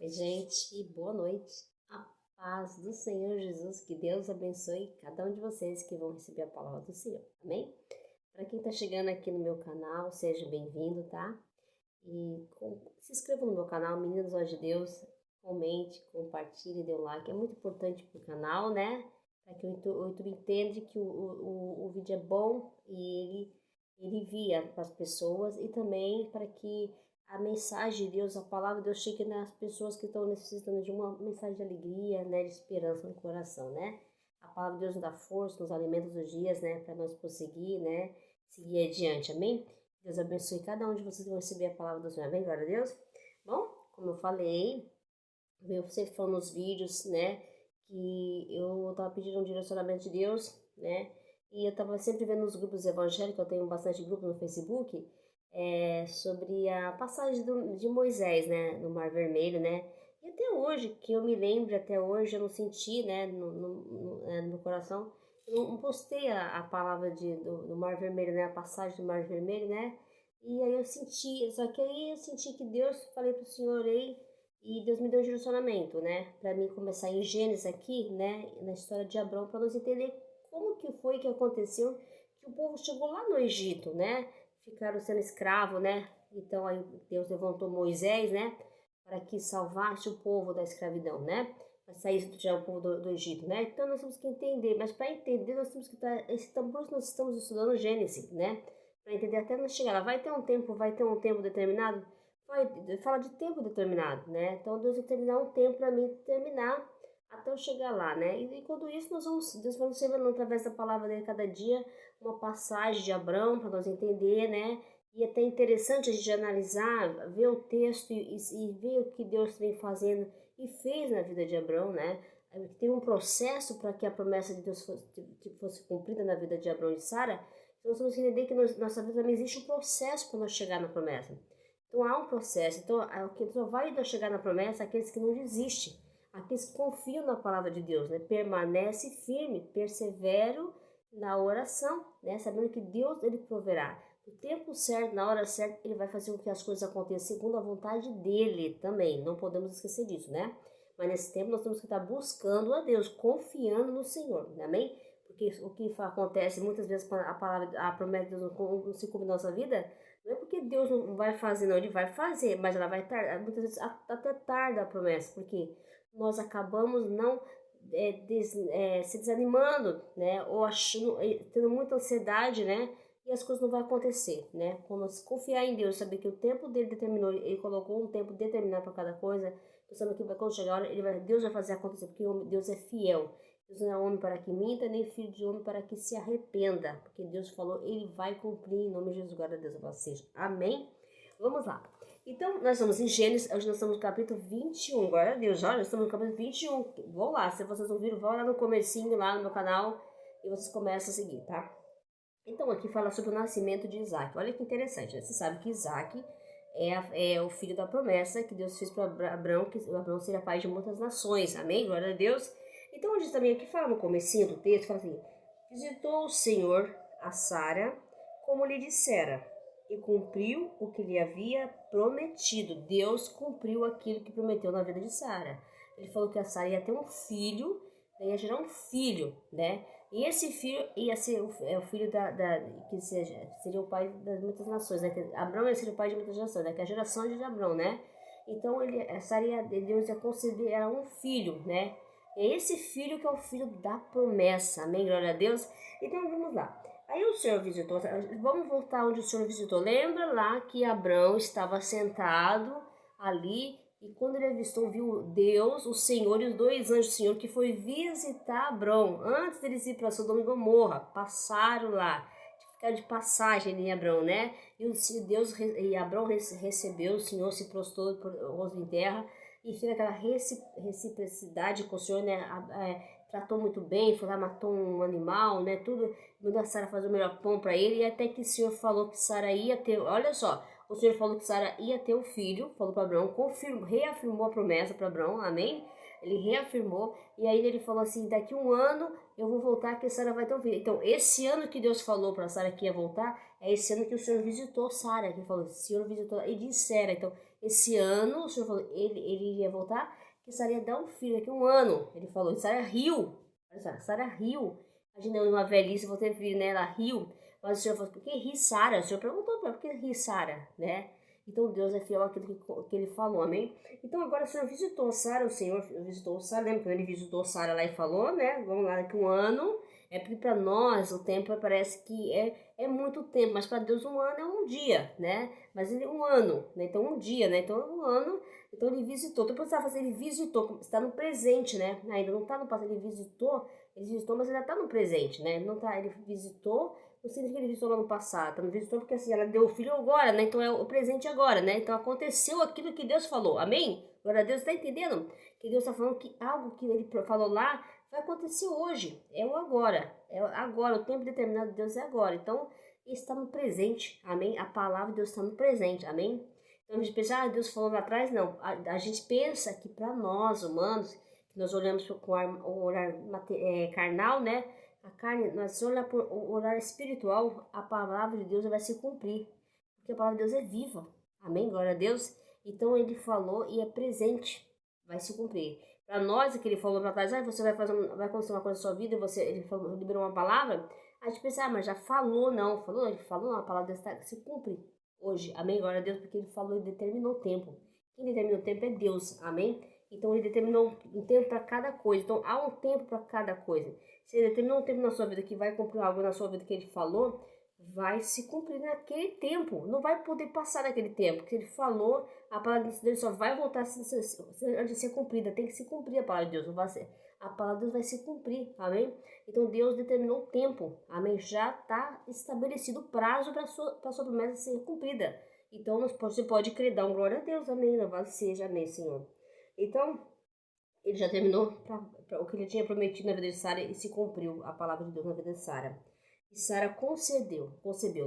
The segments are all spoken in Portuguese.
Oi, gente, boa noite. A paz do Senhor Jesus, que Deus abençoe cada um de vocês que vão receber a palavra do Senhor, amém? Para quem está chegando aqui no meu canal, seja bem-vindo, tá? E se inscreva no meu canal, Meninas Olhos de Deus, comente, compartilhe, dê um like, é muito importante para o canal, né? Para que o YouTube entenda que o vídeo é bom e ele envia para as pessoas e também para que a mensagem de Deus, a palavra de Deus chegue nas pessoas que estão necessitando de uma mensagem de alegria, né, de esperança no coração, né? A palavra de Deus nos dá força, nos alimenta dos dias, né, para nós prosseguir, né, seguir adiante, amém? Deus abençoe cada um de vocês que vão receber a palavra do Senhor, amém? Glória a Deus. Bom, como eu falei, você falando nos vídeos, né, que eu estava pedindo um direcionamento de Deus, né, e eu estava sempre vendo nos grupos evangélicos, eu tenho bastante grupo no Facebook, sobre a passagem de Moisés, né, no Mar Vermelho, né, e até hoje, que eu me lembro, até hoje eu não senti, né, no meu coração, eu não postei a palavra do Mar Vermelho, né, a passagem do Mar Vermelho, né, e aí eu senti, só que aí eu senti que Deus, falei para o Senhor, orei, e Deus me deu um direcionamento, né, para mim começar em Gênesis aqui, né, na história de Abrão, para nós entender como que foi que aconteceu que o povo chegou lá no Egito, né, ficaram sendo escravos, né, então aí Deus levantou Moisés, né, para que salvasse o povo da escravidão, né, para sair já o povo do Egito, né, então nós temos que entender, mas para entender nós temos que estar, por isso nós estamos estudando Gênesis, né, para entender até nós chegar lá, vai ter um tempo determinado, fala de tempo determinado, né? Então Deus vai determinar um tempo para mim terminar até eu chegar lá, né? E enquanto isso Deus vai nos revelando através da palavra dele cada dia uma passagem de Abrão para nós entender, né? E é até interessante a gente analisar, ver o texto e ver o que Deus vem fazendo e fez na vida de Abrão, né? Tem um processo para que a promessa de Deus fosse cumprida na vida de Abrão e de Sara. Então nós temos que entender que nossa vida também existe um processo para nós chegar na promessa. Então há um processo. Então o que só vai chegar na promessa aqueles que não desistem, aqueles que confiam na palavra de Deus, né? Permanece firme, persevero na oração, né? Sabendo que Deus ele proverá. No tempo certo, na hora certa, ele vai fazer com que as coisas aconteçam segundo a vontade dele também. Não podemos esquecer disso, né? Mas nesse tempo nós temos que estar buscando a Deus, confiando no Senhor, amém? Porque o que acontece muitas vezes quando a promessa de Deus não se cumpre na nossa vida, não é porque Deus não vai fazer, não, ele vai fazer, mas ela vai tardar, muitas vezes até tarda a promessa, porque nós acabamos não se desanimando, né, ou achando, tendo muita ansiedade, né, e as coisas não vão acontecer, né, quando nós confiar em Deus, saber que o tempo dele determinou, ele colocou um tempo determinado para cada coisa, pensando que quando chegar a hora, Deus vai fazer acontecer, porque Deus é fiel. Deus não é homem para que minta, nem filho de homem para que se arrependa. Porque Deus falou, ele vai cumprir em nome de Jesus. Glória a Deus a vocês. Amém? Vamos lá. Então, nós estamos em Gênesis, hoje nós estamos no capítulo 21. Glória a Deus, olha, nós estamos no capítulo 21. Vão lá, se vocês não viram, vão lá no comecinho, lá no meu canal, e vocês começam a seguir, tá? Então, aqui fala sobre o nascimento de Isaac. Olha que interessante, né? Você sabe que Isaac é o filho da promessa que Deus fez para Abraão, que o Abraão seria pai de muitas nações. Amém? Glória a Deus. Então, a gente também aqui fala no comecinho do texto, fala assim, visitou o Senhor a Sara como lhe dissera, e cumpriu o que lhe havia prometido. Deus cumpriu aquilo que prometeu na vida de Sara. Ele falou que a Sara ia ter um filho, ia gerar um filho, né? E esse filho ia ser o filho que seria o pai das muitas nações, né? Abraão ia ser o pai de muitas nações, né? Que é a geração de Abraão, né? Então Deus ia considerar um filho, né? É esse filho que é o filho da promessa, amém? Glória a Deus. Então vamos lá. Aí o Senhor visitou, vamos voltar onde o Senhor visitou. Lembra lá que Abraão estava sentado ali e quando ele avistou, viu Deus, o Senhor e os dois anjos do Senhor que foi visitar Abraão. Antes deles ir para Sodoma e Gomorra, passaram lá, ficaram de passagem em Abraão, né? E Abraão recebeu, o Senhor se prostrou por rosto em terra e fez aquela reciprocidade com o Senhor, né? Tratou muito bem, foi lá, matou um animal, né? Tudo, mandou a Sara fazer o melhor pão para ele e até que o Senhor falou que Sara ia ter, olha só. O Senhor falou que Sara ia ter um filho, falou para Abraão, reafirmou a promessa para Abraão, amém? Ele reafirmou, e aí ele falou assim, daqui um ano eu vou voltar que Sara vai ter um filho. Então, esse ano que Deus falou para Sara que ia voltar, é esse ano que o Senhor visitou Sara, que falou, o Senhor visitou e dissera. Então, esse ano, o Senhor falou, ele iria voltar, que Sara ia dar um filho daqui a um ano. Ele falou, Sara riu. Olha só, Sara riu. Imagina uma velhice, vou ter filho, né? Ela riu. Mas o Senhor falou, por que ri Sara? O Senhor perguntou para ela, por que ri Sara, né? Então Deus é fiel àquilo que ele falou, amém? Então agora o Senhor visitou Sara, o Senhor visitou Sara, lembra quando ele visitou Sara lá e falou, né? Vamos lá, daqui a um ano. É porque para nós o tempo parece que é muito tempo, mas para Deus um ano é um dia, né? Mas ele um ano, né? Então um dia, né? Então um ano, então ele visitou. Então precisava fazer, ele visitou, está no presente, né? Ainda não está no passado, ele visitou, mas ainda está no presente, né? Ele não tá, ele visitou, não significa que ele visitou lá no passado, não visitou porque assim, ela deu o filho agora, né? Então é o presente agora, né? Então aconteceu aquilo que Deus falou, amém? Glória a Deus, está entendendo? Que Deus está falando que algo que ele falou lá vai acontecer hoje, é o agora, o tempo determinado de Deus é agora, então está no presente, amém? A palavra de Deus está no presente, amém? Então a gente pensa, Deus falou lá atrás, não, a gente pensa que para nós humanos, que nós olhamos com o olhar carnal, né? A carne, nós olhamos por o olhar espiritual, a palavra de Deus vai se cumprir, porque a palavra de Deus é viva, amém? Glória a Deus. Então ele falou e é presente, vai se cumprir. Para nós, que ele falou para trás, você vai acontecer uma coisa na sua vida, ele falou, liberou uma palavra, a gente pensa, mas já falou, não, ele falou, não, a palavra se cumpre hoje, amém, glória a Deus, porque ele falou e determinou o tempo. Quem determinou o tempo é Deus, amém? Então ele determinou um tempo para cada coisa, então há um tempo para cada coisa. Se ele determinou um tempo na sua vida que vai cumprir algo na sua vida que ele falou, vai se cumprir naquele tempo, não vai poder passar naquele tempo, porque ele falou, a palavra dele só vai voltar antes de ser cumprida, tem que se cumprir a palavra de Deus, não vai ser, a palavra de Deus vai se cumprir, amém? Então Deus determinou o tempo, amém? Já está estabelecido o prazo para a sua promessa ser cumprida, então você pode crer, dar um glória a Deus, amém? Louvado seja, amém, Senhor. Então, ele já terminou o que ele tinha prometido na vida de Sara e se cumpriu a palavra de Deus na vida de Sara. E Sara concebeu,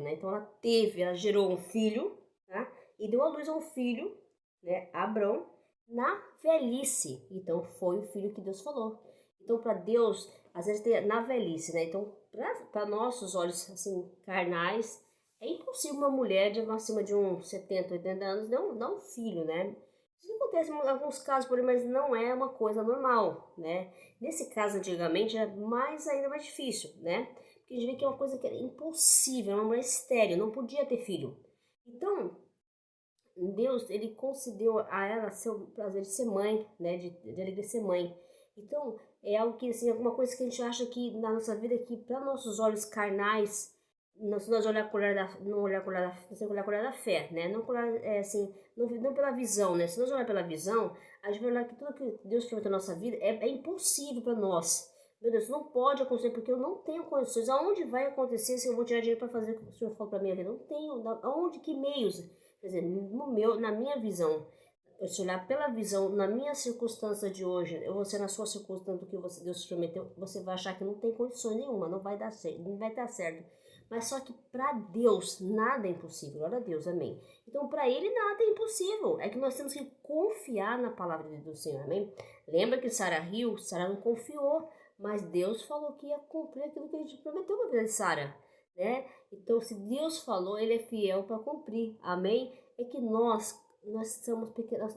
né? Então ela gerou um filho, tá? E deu à luz a um filho, né? Abrão, na velhice. Então foi o filho que Deus falou. Então para Deus, às vezes tem na velhice, né? Então para nossos olhos assim carnais, é impossível uma mulher de acima de uns 70, 80 anos dar um filho, né? Isso acontece em alguns casos, porém, mas não é uma coisa normal, né? Nesse caso, antigamente, era ainda mais difícil, né? Porque a gente vê que é uma coisa que era impossível, uma mulher estéril, não podia ter filho. Então, Deus, ele concedeu a ela o prazer de ser mãe, né? De alegria de ser mãe. Então, é algo que, assim, alguma coisa que a gente acha que na nossa vida, que para nossos olhos carnais, se nós olhar com o olhar da fé, né? Não com olhar, assim, não pela visão, né? Se nós olhar pela visão, a gente vai olhar que tudo que Deus prometeu na nossa vida é impossível para nós. Meu Deus, não pode acontecer porque eu não tenho condições. Aonde vai acontecer se eu vou tirar dinheiro para fazer o que o Senhor falou para minha vida? Não tenho. Aonde, que meios? Quer dizer, na minha visão, se olhar pela visão, na minha circunstância de hoje, eu vou ser na sua circunstância do que Deus te prometeu, você vai achar que não tem condições nenhuma, não vai dar certo, não vai dar certo. Mas só que para Deus nada é impossível. Glória a Deus, amém. Então para Ele nada é impossível. É que nós temos que confiar na palavra do Senhor, amém. Lembra que Sara riu? Sara não confiou, mas Deus falou que ia cumprir aquilo que Ele te prometeu para a vida de Sara, né? Então se Deus falou, Ele é fiel para cumprir, amém. É que nós somos pequenos,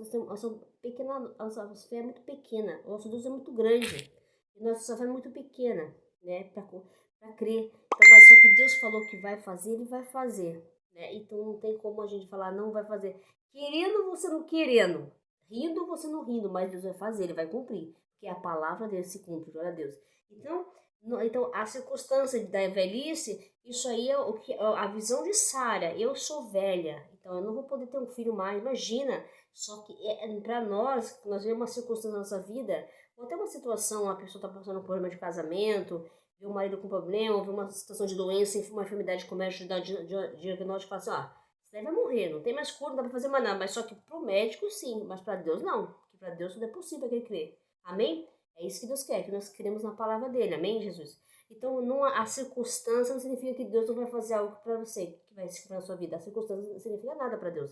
a nossa fé é muito pequena, o nosso Deus é muito grande, e nossa fé é muito pequena, né? Para crer. Então, mas só que Deus falou que vai fazer, Ele vai fazer, né? Então não tem como a gente falar não vai fazer, querendo você não querendo, rindo você não rindo, mas Deus vai fazer, Ele vai cumprir, porque a palavra dele se cumpre, glória a Deus. Então a circunstância da velhice, isso aí é a visão de Sara. Eu sou velha, então eu não vou poder ter um filho mais. Imagina, só que para nós vemos uma circunstância na nossa vida, ou até uma situação, a pessoa está passando por um problema de casamento, vê o marido com problema, vê uma situação de doença, uma enfermidade que o médico dá diagnóstico e fala assim, você deve morrer, não tem mais cura, não dá para fazer mais nada. Mas só que pro médico sim, mas para Deus não, porque para Deus tudo é possível que Ele crê. Amém? É isso que Deus quer, que nós queremos na palavra dele, amém, Jesus? Então, a circunstância não significa que Deus não vai fazer algo para você, que vai se na sua vida. A circunstância não significa nada para Deus.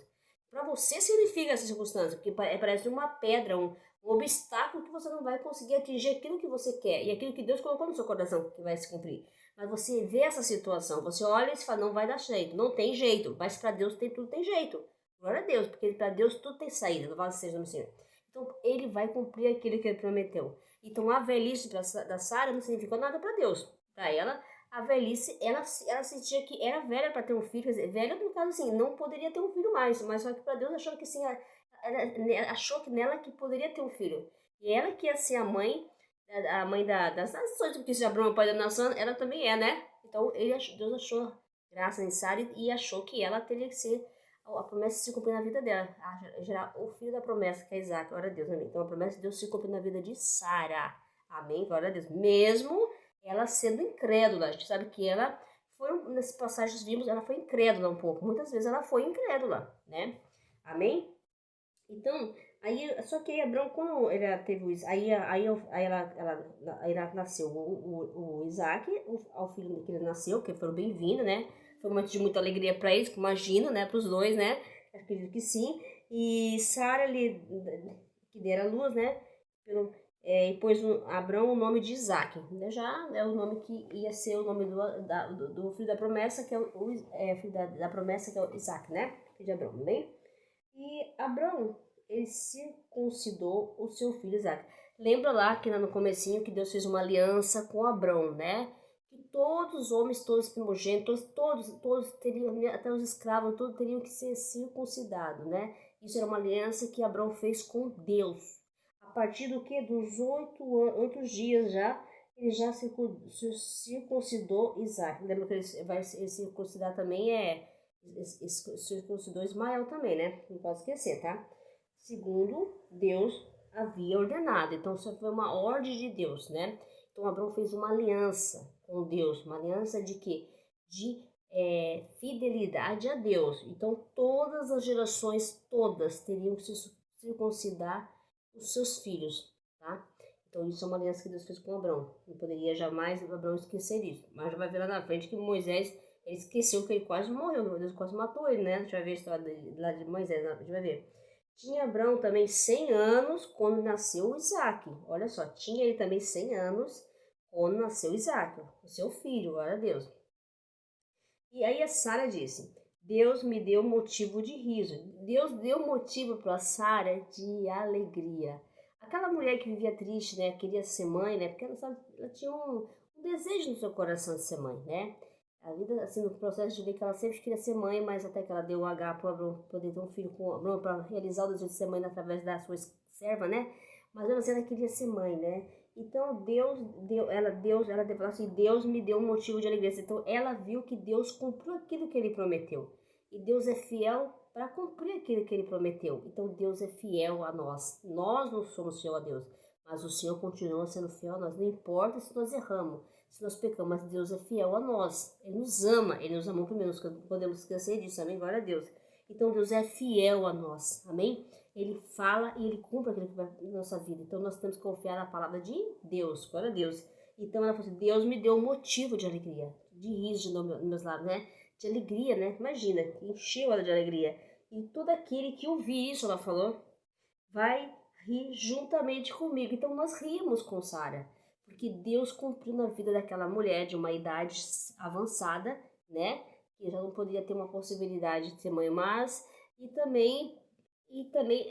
Para você significa essa circunstância, porque parece uma pedra, um obstáculo que você não vai conseguir atingir aquilo que você quer e aquilo que Deus colocou no seu coração que vai se cumprir. Mas você vê essa situação, você olha e fala, não vai dar jeito, não tem jeito, mas para Deus tudo tem jeito. Glória a Deus, porque para Deus tudo tem saída, louvado seja o nome do Senhor. Então, ele vai cumprir aquilo que ele prometeu. Então, a velhice da Sara não significou nada para Deus. Para ela, a velhice, ela sentia que era velha para ter um filho. Quer dizer, velha no caso assim, não poderia ter um filho mais. Mas só que para Deus achou que sim, ela achou que nela que poderia ter um filho. E ela que ia ser a mãe das nações, porque se Abraão é o pai da nação, ela também é, né? Então, Deus achou graça em Sara e achou que ela teria que ser a promessa se cumprir na vida dela, gerar o filho da promessa, que é Isaac, glória a Deus, amém. Então a promessa de Deus se cumpre na vida de Sara, amém, glória a Deus, mesmo ela sendo incrédula. A gente sabe que ela foi, nessas passagens vimos, ela foi incrédula um pouco, muitas vezes ela foi incrédula, né, amém. Então, aí, só que aí Abraão, quando ele teve o aí ela nasceu o Isaac, o filho que ele nasceu, que foram bem-vindos, né? Foi um momento de muita alegria para eles, imagino, né? Para os dois, né? Acredito que sim. E Sara, que dera a luz, né? E pôs Abraão o nome de Isaac. Já é o nome que ia ser o nome do filho da promessa, que é o filho da promessa, que é o Isaac, né? Filho de Abraão, bem? E Abraão, ele circuncidou o seu filho Isaac. Lembra lá que no comecinho que Deus fez uma aliança com Abraão, né? Que todos os homens, todos os primogênitos, todos teriam, até os escravos, todos teriam que ser circuncidados, né? Isso era uma aliança que Abraão fez com Deus. A partir do que? Dos 8 dias já, ele já circuncidou Isaac. Lembra que ele vai circuncidar também circuncidou Ismael também, né? Não pode esquecer, tá? Segundo Deus havia ordenado. Então, isso foi uma ordem de Deus, né? Então, Abraão fez uma aliança com Deus. Uma aliança de quê? De fidelidade a Deus. Então, todas as gerações, todas, teriam que circuncidar os seus filhos, tá? Então, isso é uma aliança que Deus fez com Abraão. Não poderia jamais Abraão esquecer isso. Mas já vai ver lá na frente que Moisés, ele esqueceu que ele quase morreu, Deus quase matou ele, né? A gente vai ver a história lá de Moisés, a gente vai ver. Tinha Abraão também 100 anos quando nasceu Isaac. Olha só, tinha ele também 100 anos quando nasceu Isaac, o seu filho, glória a Deus. E aí a Sara disse, Deus me deu motivo de riso. Deus deu motivo para Sara de alegria. Aquela mulher que vivia triste, né, queria ser mãe, né, porque ela tinha um desejo no seu coração de ser mãe, né. A vida, assim, no processo de ver que ela sempre queria ser mãe, mas até que ela deu o H para Abraão poder ter um filho com Abraão, para realizar o desejo de ser mãe através da sua serva, né. Mas ela queria ser mãe, né. Então ela falou assim, Deus me deu um motivo de alegria. Então ela viu que Deus cumpriu aquilo que ele prometeu. E Deus é fiel para cumprir aquilo que ele prometeu. Então Deus é fiel a nós. Nós não somos fiel a Deus, mas o Senhor continua sendo fiel a nós. Não importa se nós erramos, se nós pecamos, mas Deus é fiel a nós. Ele nos ama, ele nos amou primeiro. Não podemos esquecer disso, amém? Glória a Deus. Então Deus é fiel a nós, amém? Ele fala e ele cumpre aquilo que vai na nossa vida. Então nós temos que confiar na palavra de Deus, glória a Deus. Então ela falou assim, Deus me deu um motivo de alegria, de riso nos meus lábios, né? De alegria, né? Imagina, encheu ela de alegria. E todo aquele que ouvir isso, ela falou, vai rir juntamente comigo. Então nós rimos com Sara, porque Deus cumpriu na vida daquela mulher de uma idade avançada, né? Que já não poderia ter uma possibilidade de ser mãe, mas e também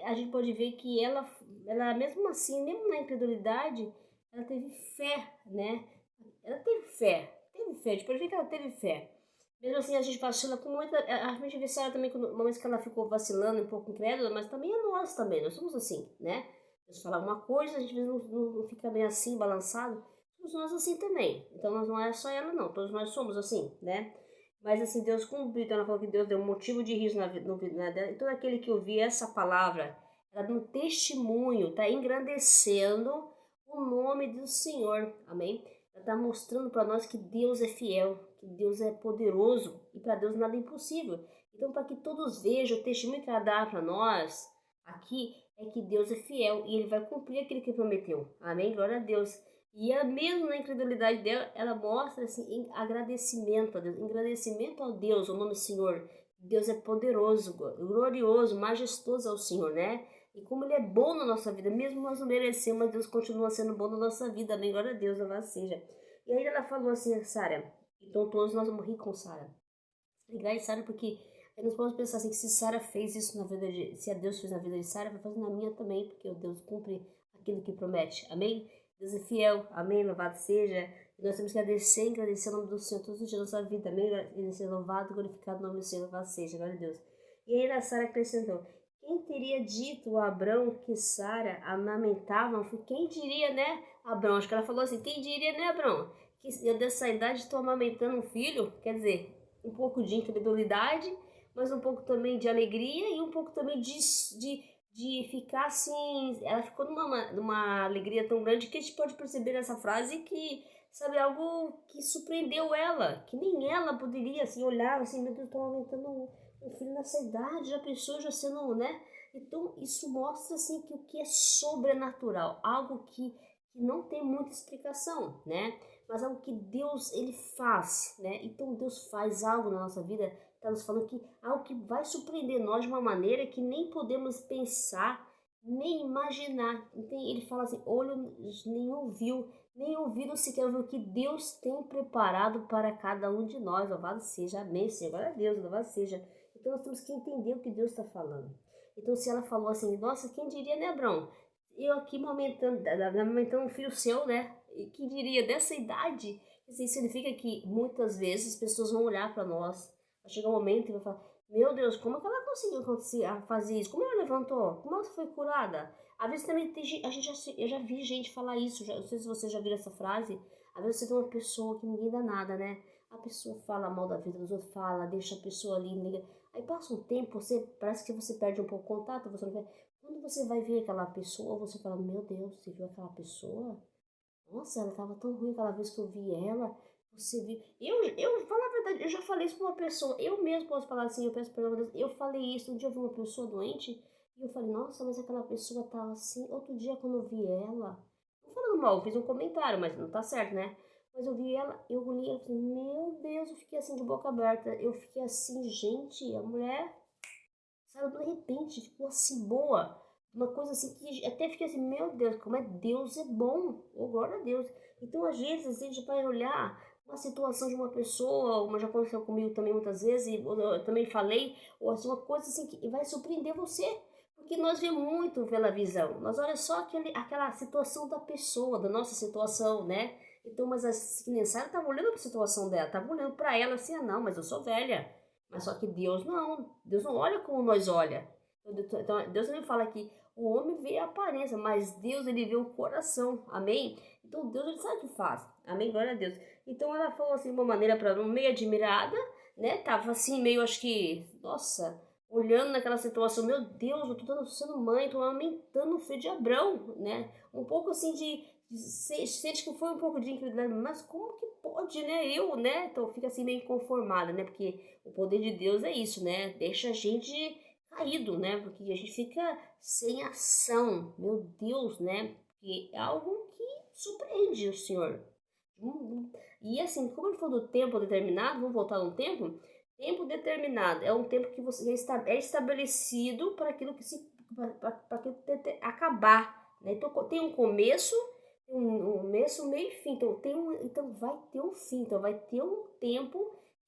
a gente pode ver que ela mesmo assim, mesmo na incredulidade, ela teve fé, né? Ela teve fé, a gente pode ver que ela teve fé. Mesmo assim, a gente vacila com muita. A gente vê ela também, no momento que ela ficou vacilando, um pouco incrédula, mas também é nós também, nós somos assim, né? Deus fala alguma coisa, a gente não fica bem assim, balançado. Somos nós assim também. Então, nós não é só ela, não, todos nós somos assim, né? Mas assim, Deus cumpriu, então ela falou que Deus deu um motivo de riso na vida dela. E todo aquele que ouvir essa palavra, ela dá um testemunho, está engrandecendo o nome do Senhor, amém? Ela está mostrando para nós que Deus é fiel, que Deus é poderoso e para Deus nada é impossível. Então, para que todos vejam o testemunho que ela dá para nós aqui, é que Deus é fiel e Ele vai cumprir aquilo que prometeu, amém? Glória a Deus. E ela, mesmo na incredulidade dela, ela mostra assim, agradecimento a Deus, agradecimento ao Deus, ao nome do Senhor. Deus é poderoso, glorioso, majestoso é o Senhor, né? E como Ele é bom na nossa vida, mesmo nós não merecemos, mas Deus continua sendo bom na nossa vida, amém? Glória a Deus, louvado seja. E aí ela falou assim, Sara, então todos nós vamos rir com Sara. Ligar em Sara porque Aí nós podemos pensar assim, que se Sara fez isso na vida se a Deus fez na vida de Sara, vai fazer na minha também, porque o Deus cumpre aquilo que promete, amém? Deus é fiel, amém? Louvado seja. E nós temos que agradecer o nome do Senhor todos os dias da nossa vida, amém? Ele seja louvado, glorificado o nome do Senhor, louvado seja, glória a Deus. E ainda Sara acrescentou, quem teria dito a Abrão que Sara amamentava? Quem diria, né, Abrão? Acho que ela falou assim, quem diria, né, Abrão? Que eu dessa idade estou amamentando um filho? Quer dizer, um pouco de incredulidade, mas um pouco também de alegria e um pouco também de ficar assim. Ela ficou numa alegria tão grande que a gente pode perceber nessa frase que, sabe, algo que surpreendeu ela, que nem ela poderia assim olhar assim, meu Deus, estou amamentando um filho nessa idade, já pensou, já sendo, né? Então isso mostra assim que o que é sobrenatural, algo que não tem muita explicação, né? Mas algo que Deus ele faz, né? Então Deus faz algo na nossa vida, está nos falando que algo que vai surpreender nós de uma maneira que nem podemos pensar, nem imaginar. Então, ele fala assim, olho nenhum viu, nem ouvido sequer ouviu o que Deus tem preparado para cada um de nós. Louvado seja, amém, Senhor, glória a Deus, louvado seja. Então nós temos que entender o que Deus está falando. Então se ela falou assim, nossa, quem diria, né, Abrão? Eu aqui amamentando um filho seu, né? E quem diria dessa idade? Isso significa que muitas vezes as pessoas vão olhar para nós, vai chegar um momento e vai falar, meu Deus, como é que ela conseguiu fazer isso? Como ela levantou? Como ela foi curada? Às vezes também tem gente, eu já vi gente falar isso, não sei se você já viu essa frase, às vezes você tem uma pessoa que ninguém dá nada, né? A pessoa fala mal da vida dos outros, fala, deixa a pessoa ali, liga. Aí passa um tempo, parece que você perde um pouco o contato, você não vê. Quando você vai ver aquela pessoa, você fala, meu Deus, você viu aquela pessoa? Nossa, ela tava tão ruim aquela vez que eu vi ela. Você viu? Eu falo a verdade, eu já falei isso pra uma pessoa. Eu mesmo posso falar assim, eu peço perdão a Deus. Eu falei isso, um dia eu vi uma pessoa doente e eu falei, nossa, mas aquela pessoa tava assim. Outro dia quando eu vi ela, não falando mal, eu fiz um comentário, mas não tá certo, né? Mas eu vi ela, eu olhei e falei, meu Deus, eu fiquei assim de boca aberta. Eu fiquei assim, gente, a mulher saiu de repente, ficou assim boa. Uma coisa assim que até fiquei assim, meu Deus, como é Deus é bom. Oh, glória a Deus. Então, às vezes, a gente vai olhar uma situação de uma pessoa, uma já aconteceu comigo também muitas vezes, e eu também falei, ou assim, uma coisa assim que vai surpreender você. Porque nós vemos muito pela visão. Nós olha só aquela situação da pessoa, da nossa situação, né? Então, mas a Sara estava olhando para a situação dela, estava olhando para ela assim, ah, não, mas eu sou velha. Mas só que Deus não olha como nós olha. Então Deus não fala que o homem vê a aparência, mas Deus ele vê o coração, amém? Então Deus ele sabe o que faz, amém? Glória a Deus. Então ela falou assim de uma maneira para meio admirada, né? Tava assim meio, acho que, nossa, olhando naquela situação, meu Deus, eu tô sendo mãe, tô aumentando o filho de Abrão, né? Um pouco assim sente que foi um pouco de incredulidade, mas como que pode, né? Eu, né? Então fica assim meio inconformada, né? Porque o poder de Deus é isso, né? Deixa a gente caído, né? Porque a gente fica sem ação, meu Deus, né? Porque é algo que surpreende o Senhor. E assim, como ele falou do tempo determinado, vamos voltar no tempo. Tempo determinado é um tempo que você é estabelecido para aquilo que se para aquilo acabar, né? Então tem um começo, um começo, meio e fim. Então vai ter um fim, então vai ter um tempo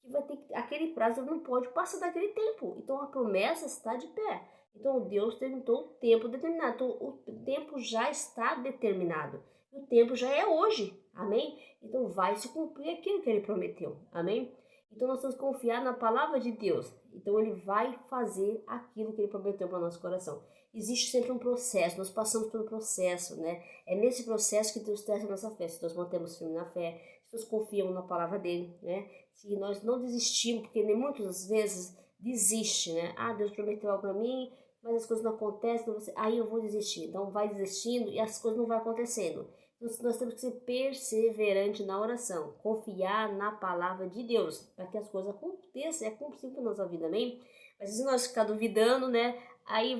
que vai ter aquele prazo não pode passar daquele tempo. Então a promessa está de pé. Então Deus tentou o tempo determinado. Então o tempo já está determinado. O tempo já é hoje. Amém? Então vai se cumprir aquilo que ele prometeu. Amém? Então nós temos que confiar na palavra de Deus. Então ele vai fazer aquilo que ele prometeu para o nosso coração. Existe sempre um processo, nós passamos pelo processo, né? É nesse processo que Deus testa a nossa fé. Se nós mantemos firme na fé, se nós confiamos na palavra dele, né? Se nós não desistimos, porque nem muitas vezes desiste, né? Ah, Deus prometeu algo para mim, mas as coisas não acontecem, aí eu vou desistir. Então vai desistindo e as coisas não vão acontecendo. Nós temos que ser perseverante na oração, confiar na palavra de Deus, para que as coisas aconteçam e aconteçam na nossa vida, amém? Mas se nós ficar duvidando, né, aí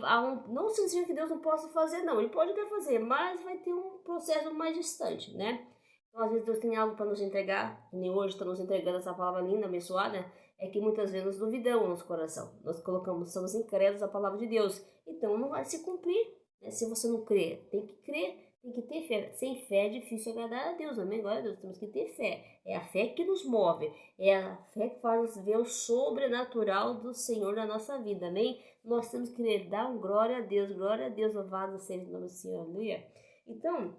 não significa que Deus não possa fazer, não. Ele pode até fazer, mas vai ter um processo mais distante, né? Então, às vezes Deus tem algo para nos entregar, e nem hoje está nos entregando essa palavra linda, abençoada, é que muitas vezes nós duvidamos no nosso coração. Nós somos incrédulos à palavra de Deus. Então não vai se cumprir, né? Se você não crê, tem que crer. Tem que ter fé. Sem fé é difícil agradar a Deus, amém? Glória a Deus, temos que ter fé. É a fé que nos move, é a fé que faz ver o sobrenatural do Senhor na nossa vida, amém? Nós temos que dar glória a Deus, louvado seja o nome do Senhor, aleluia. Então,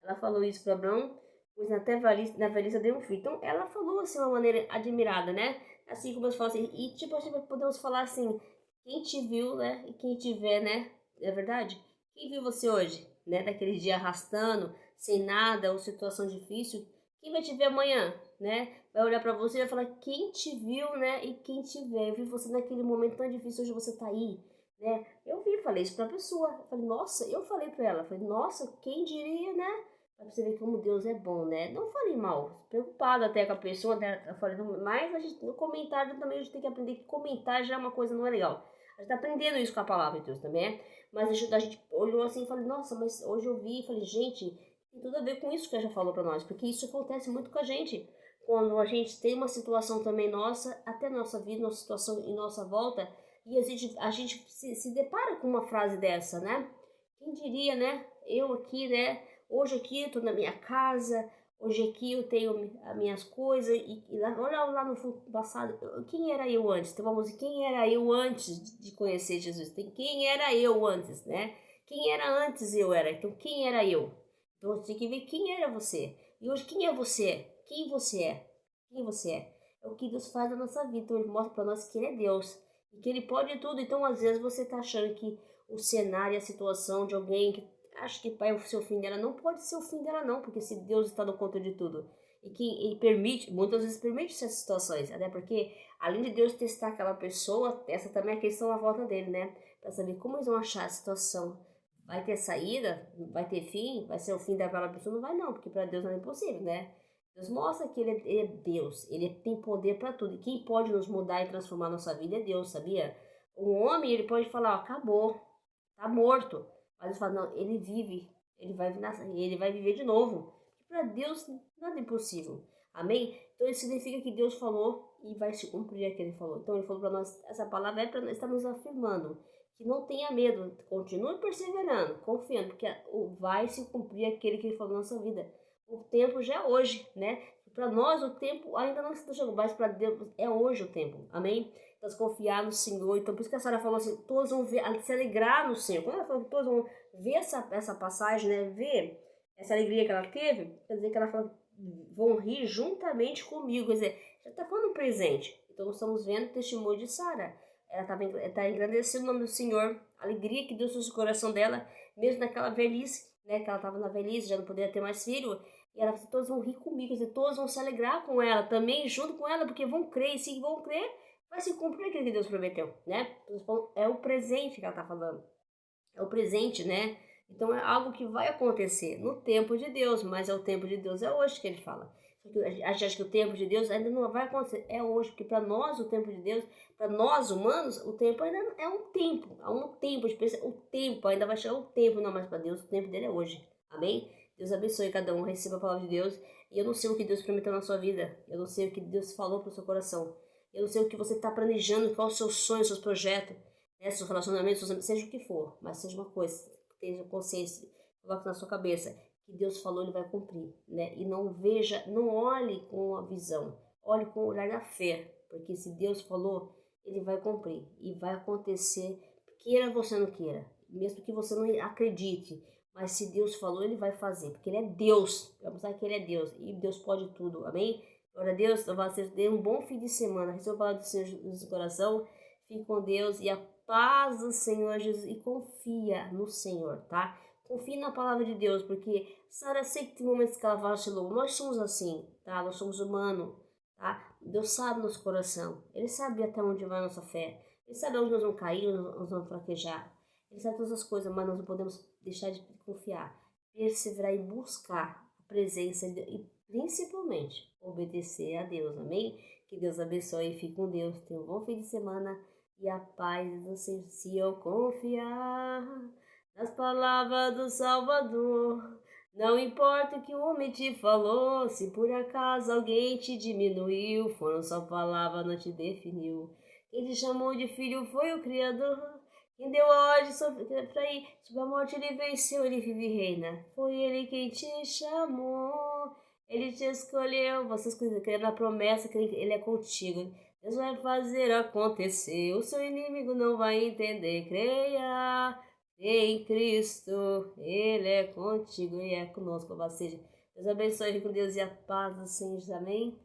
ela falou isso para Abraão, pois até na velhice deu um filho. Então, ela falou assim, de uma maneira admirada, né? Assim como eu falo assim, e tipo assim, podemos falar assim, quem te viu, né? E quem te vê, né? É verdade? Quem viu você hoje, né? Daquele dia arrastando, sem nada, ou situação difícil, quem vai te ver amanhã, né? Vai olhar para você e vai falar, quem te viu, né? E quem te vê. Eu vi você naquele momento tão difícil, hoje você tá aí, né? Eu vi, falei isso pra pessoa. Eu falei, nossa, eu falei pra ela, falei, nossa, quem diria, né? Pra você ver como Deus é bom, né? Não falei mal, preocupada até com a pessoa, né? Eu falei, mas a gente, no comentário também a gente tem que aprender que comentar já é uma coisa não é legal. A gente tá aprendendo isso com a palavra de Deus também, né? Mas a gente olhou assim e falei, nossa, mas hoje eu vi, falei, gente, tem tudo a ver com isso que ela já falou pra nós, porque isso acontece muito com a gente. Quando a gente tem uma situação também nossa, até nossa vida, nossa situação em nossa volta, e a gente se depara com uma frase dessa, né? Quem diria, né? Eu aqui, né? Hoje aqui eu tô na minha casa, hoje aqui eu tenho as minhas coisas, e lá, olha lá no passado, quem era eu antes? Tem uma música, quem era eu antes de conhecer Jesus? Tem quem era eu antes, né? Quem era antes eu era, então quem era eu? Então você tem que ver quem era você. E hoje quem é você? Quem você é? Quem você é? É o que Deus faz na nossa vida, então Ele mostra para nós que Ele é Deus, e que Ele pode tudo. Então às vezes você tá achando que o cenário, a situação de alguém que acho que vai ser o fim dela, não pode ser o fim dela não, porque se Deus está no controle de tudo e que ele permite, muitas vezes permite essas situações, até porque além de Deus testar aquela pessoa, essa também é a questão à volta dele, né, para saber como eles vão achar a situação, vai ter saída, vai ter fim, vai ser o fim daquela pessoa, não vai não, porque para Deus não é impossível, né? Deus mostra que ele é Deus, ele tem poder para tudo, e quem pode nos mudar e transformar nossa vida é Deus, sabia? Um homem, ele pode falar, ó, acabou, tá morto. Mas ele fala, não, ele vive, ele vai viver de novo. Para Deus nada é impossível. Amém? Então isso significa que Deus falou e vai se cumprir aquilo que ele falou. Então ele falou para nós, essa palavra é para nós estarmos afirmando que não tenha medo, continue perseverando, confiando, porque vai se cumprir aquele que ele falou na nossa vida. O tempo já é hoje, né? Para nós o tempo ainda não está chegando, mas para Deus é hoje o tempo. Amém? Nós confiar no Senhor. Então, por isso que a Sara falou assim, todos vão ver, se alegrar no Senhor. Quando ela falou que todos vão ver essa passagem, né? Ver essa alegria que ela teve, quer dizer que ela falou, vão rir juntamente comigo. Quer dizer, já está falando um presente. Então, nós estamos vendo o testemunho de Sara. Ela está engrandecendo o nome do Senhor. A alegria que Deus trouxe no coração dela, mesmo naquela velhice, né? Que ela estava na velhice, já não poderia ter mais filho. E ela falou, todos vão rir comigo, quer dizer, todos vão se alegrar com ela, também junto com ela, porque vão crer, e se vão crer, vai se cumprir aquilo que Deus prometeu, né? É o presente que ela está falando. É o presente, né? Então é algo que vai acontecer no tempo de Deus, mas é o tempo de Deus, é hoje que ele fala. A gente acha que o tempo de Deus ainda não vai acontecer, é hoje, porque para nós o tempo de Deus, para nós humanos, o tempo ainda é um tempo, há um tempo, a gente pensa, o tempo, ainda vai chegar o tempo, não, mas para Deus o tempo dele é hoje, amém? Deus abençoe cada um, receba a palavra de Deus, e eu não sei o que Deus prometeu na sua vida, eu não sei o que Deus falou para o seu coração, eu não sei o que você está planejando, qual é o seu sonho, seus projetos, né, seus relacionamentos, seus amigos, seja o que for, mas seja uma coisa, tenha consciência, coloque na sua cabeça, que Deus falou, ele vai cumprir, né? E não veja, não olhe com a visão, olhe com o olhar da fé, porque se Deus falou, ele vai cumprir e vai acontecer, queira você ou não queira, mesmo que você não acredite, mas se Deus falou, ele vai fazer, porque ele é Deus, vamos saber que ele é Deus, e Deus pode tudo, amém? Glória a Deus, vocês tenham um bom fim de semana, receba a palavra do Senhor no seu coração, fique com Deus e a paz do Senhor Jesus, e confia no Senhor, tá? Confie na palavra de Deus, porque Sara, sei que tem momentos que ela vacilou, nós somos assim, tá? Nós somos humanos, tá? Deus sabe nosso coração, Ele sabe até onde vai a nossa fé, Ele sabe onde nós vamos cair, onde nós vamos fraquejar, Ele sabe todas as coisas, mas nós não podemos deixar de confiar, perseverar e buscar a presença de Deus, e principalmente obedecer a Deus, amém? Que Deus abençoe e fique com Deus, tenha um bom fim de semana e a paz do Senhor. Se eu confiar nas palavras do Salvador, não importa o que o homem te falou, se por acaso alguém te diminuiu, foram só palavras, não te definiu. Quem te chamou de filho foi o Criador, Quem deu a ordem para ir sobre a morte, ele venceu, ele vive e reina. Foi ele quem te chamou, ele te escolheu. Vocês crendo na promessa que ele é contigo. Deus vai fazer acontecer, o seu inimigo não vai entender. Creia em Cristo, ele é contigo e é conosco. Ou seja, Deus abençoe com Deus e a paz do Senhor. Amém?